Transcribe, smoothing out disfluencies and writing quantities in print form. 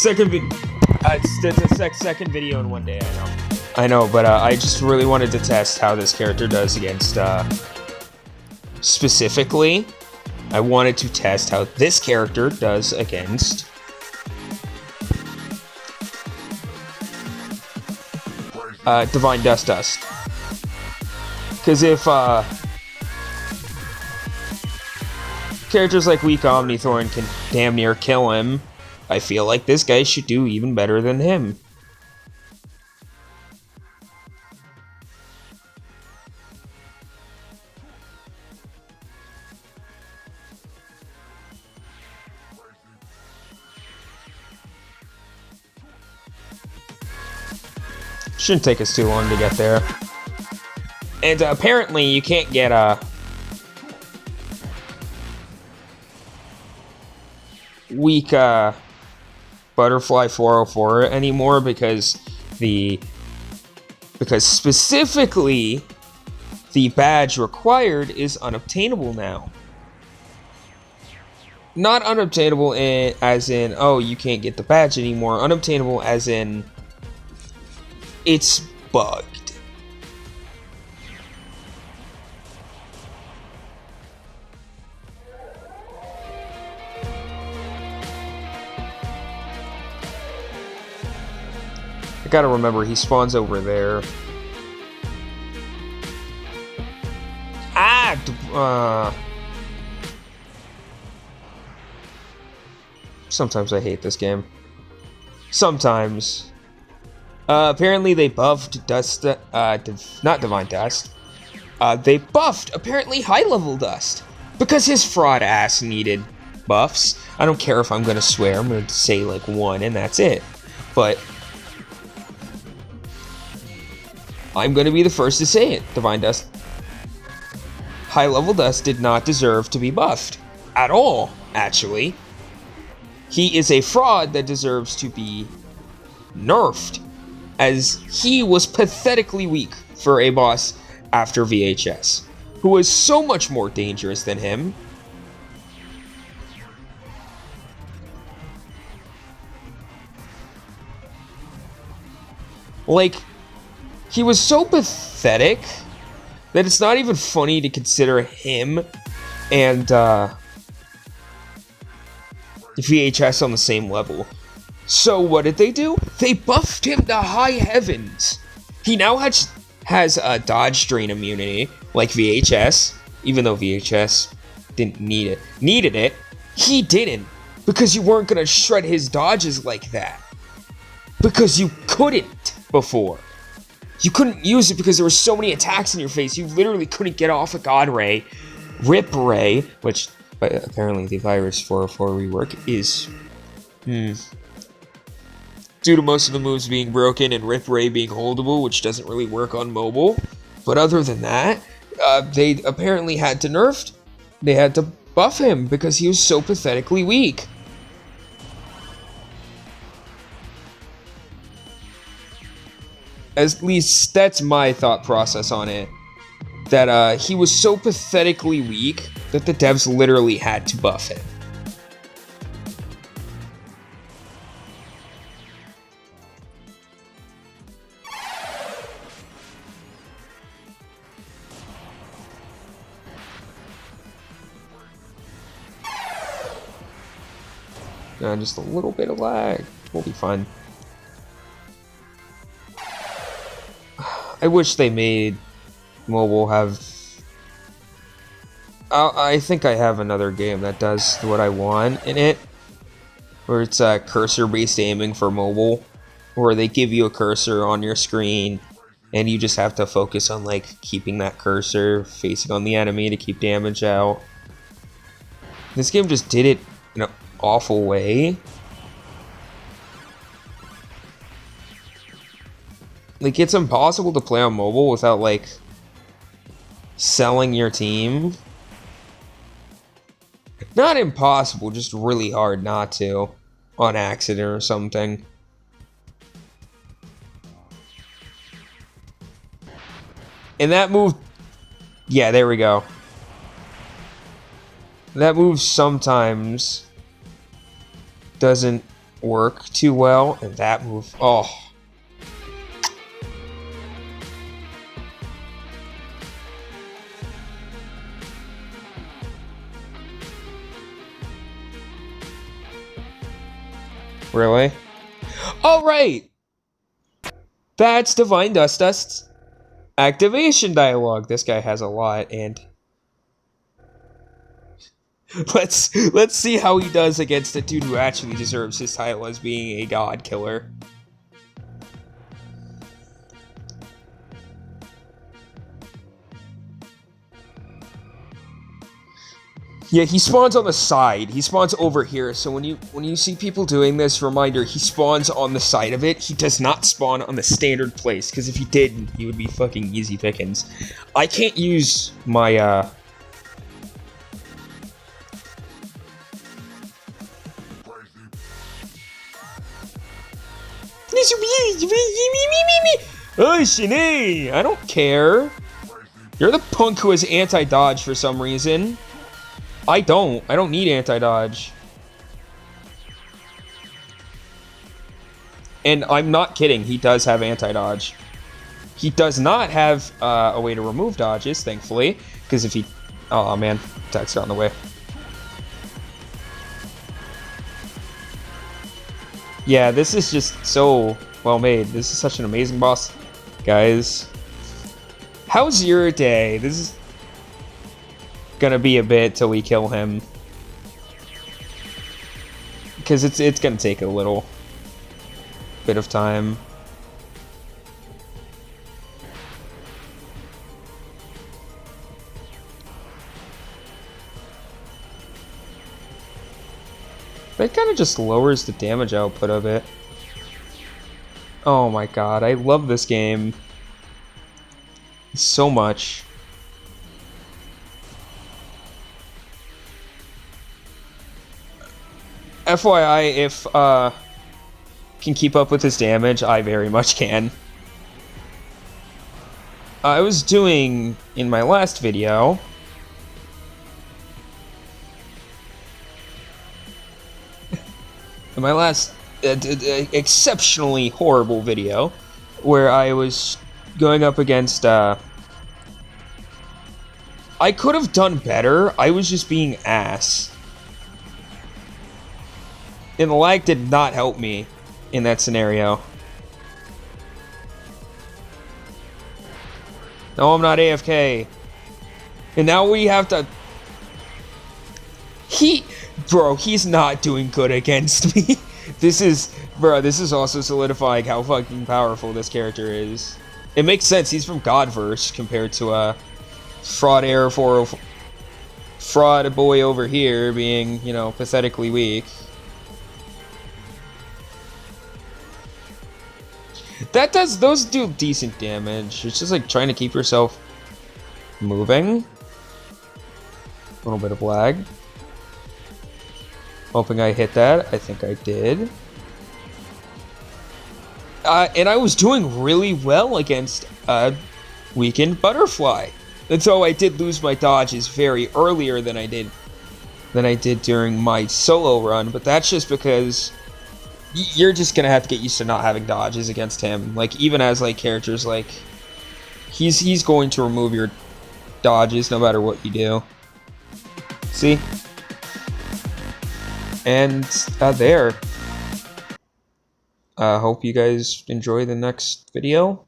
It's the second video in one day, I know, but I just really wanted to test how this character does against, specifically, I wanted to test how this character does against Divine Dust. Because if characters like Weak Omnithorn can damn near kill him, I feel like this guy should do even better than him. Shouldn't take us too long to get there. And apparently you can't get weak Butterfly 404 anymore because specifically the badge required is unobtainable now. Not unobtainable as in, oh, you can't get the badge anymore. Unobtainable as in, it's bugged. I gotta remember, he spawns over there. Sometimes I hate this game. Sometimes. Apparently they buffed Dust, not Divine Dust. They buffed, apparently, high-level Dust. Because his fraud ass needed buffs. I don't care if I'm gonna swear, I'm gonna say like one and that's it. But I'm gonna be the first to say it. Divine Dust, high-level Dust did not deserve to be buffed. At all, actually. He is a fraud that deserves to be nerfed, as he was pathetically weak for a boss after VHS, who was so much more dangerous than him. Like, he was so pathetic that it's not even funny to consider him and VHS on the same level. So what did they do? They buffed him to high heavens. He now has a dodge drain immunity like VHS, even though VHS didn't need it. Needed it, he didn't, because you weren't gonna shred his dodges like that. Because you couldn't before. You couldn't use it because there were so many attacks in your face, you literally couldn't get off a God Ray, Rip Ray, which but apparently the Virus 404 rework is due to most of the moves being broken and Rip Ray being holdable, which doesn't really work on mobile. But other than that, they apparently had to nerf. They had to buff him because he was so pathetically weak. At least that's my thought process on it. That he was so pathetically weak that the devs literally had to buff him. Just a little bit of lag. We'll be fine. I wish they made mobile have... I think I have another game that does what I want in it, where it's cursor-based aiming for mobile, where they give you a cursor on your screen, and you just have to focus on like keeping that cursor facing on the enemy to keep damage out. This game just did it in an awful way. Like, it's impossible to play on mobile without like selling your team. Not impossible, just really hard not to, on accident or something. And that move, yeah, there we go. That move sometimes doesn't work too well, and that move, oh. Really? All right! That's Divine Dust's activation dialogue. This guy has a lot, and let's see how he does against a dude who actually deserves his title as being a god killer. Yeah, he spawns on the side. He spawns over here. So when you see people doing this, reminder, he spawns on the side of it. He does not spawn on the standard place, because if he did, he would be fucking easy pickings. I can't use my Oh, Shanae! I don't care. You're the punk who has anti-dodge for some reason. I don't need anti-dodge. And I'm not kidding, he does have anti-dodge. He does not have a way to remove dodges, thankfully. Because if he... Oh, man. Attacks are on the way. Yeah, this is just so well made. This is such an amazing boss. Guys. How's your day? This is gonna be a bit till we kill him. Because it's gonna take a little bit of time. That kind of just lowers the damage output of it. Oh my god, I love this game so much. FYI, if can keep up with his damage, I very much can. I was doing in my last video in my last exceptionally horrible video where I was going up against I could have done better. I was just being ass. And the lag did not help me in that scenario. No, I'm not AFK. And now we have to... Bro, he's not doing good against me. This is also solidifying how fucking powerful this character is. It makes sense, he's from Godverse compared to, Fraud Air 404... Fraud boy over here being, you know, pathetically weak. Those do decent damage. It's just like trying to keep yourself moving. A little bit of lag. Hoping I hit that. I think I did. And I was doing really well against weakened Butterfly. And so I did lose my dodges very earlier than I did during my solo run, but that's just because you're just gonna have to get used to not having dodges against him. Like, even as like characters, like he's going to remove your dodges no matter what you do. See? And there. Hope you guys enjoy the next video.